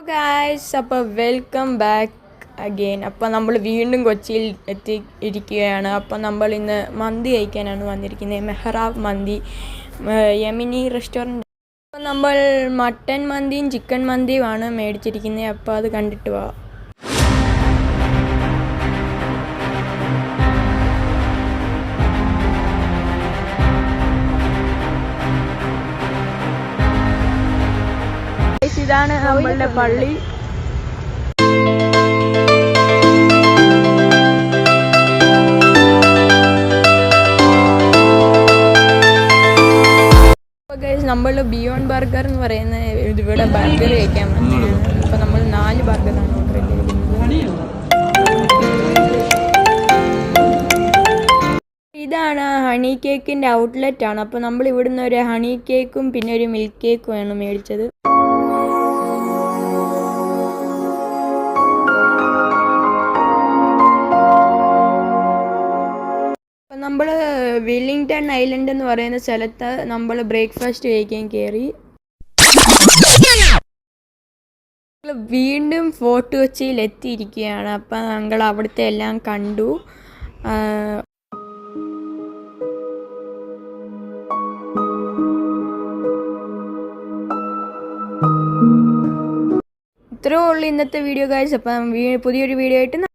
Guys, അപ്പോൾ welcome back again. അപ്പോൾ നമ്മൾ വീണ്ടും കൊച്ചിയിൽ എത്തിയിരിക്കുകയാണ്. അപ്പോൾ നമ്മൾ ഇന്ന് മന്തി കഴിക്കാനാണ് വന്നിരിക്കുന്നത്. മെഹ്റാബ് മന്തി, യമനി റെസ്റ്റോറൻറ്റ്. അപ്പോൾ നമ്മൾ മട്ടൻ മന്തിയും ചിക്കൻ മന്തിയുമാണ് മേടിച്ചിരിക്കുന്നത്. അപ്പോൾ അത് കണ്ടിട്ട് പോവാം. ഇതാണ് നമ്മളുടെ പള്ളി. നമ്മൾ ബിയോണ്ട് ബർഗർ എന്ന് പറയുന്ന ഇവിടെ ബർഗർ കഴിക്കാൻ വന്നതാണ്. അപ്പോൾ നമ്മൾ 4 ബർഗറാണ് ഓർഡർ ചെയ്തിരിക്കുന്നത്. ഇതാണ് ഹണി കേക്കിൻ്റെ ഔട്ട്ലെറ്റ് ആണ്. അപ്പോൾ നമ്മൾ ഇവിടുന്ന് ഒരു ഹണി കേക്കും പിന്നെ ഒരു മിൽക്ക് കേക്കുമാണ് മേടിച്ചത്. നമ്മൾ വില്ലിംഗ്ടൺ ഐലൻഡ് എന്ന് പറയുന്ന സ്ഥലത്ത് നമ്മൾ ബ്രേക്ക്ഫാസ്റ്റ് കഴിക്കാൻ കയറി. വീണ്ടും ഫോർട്ട് കൊച്ചിയിൽ എത്തിയിരിക്കുകയാണ്. അപ്പം ഞങ്ങൾ അവിടുത്തെ എല്ലാം കണ്ടു. ഇത്രയേ ഉള്ളൂ ഇന്നത്തെ വീഡിയോ ഗൈസ്. അപ്പം പുതിയൊരു വീഡിയോ ആയിട്ട്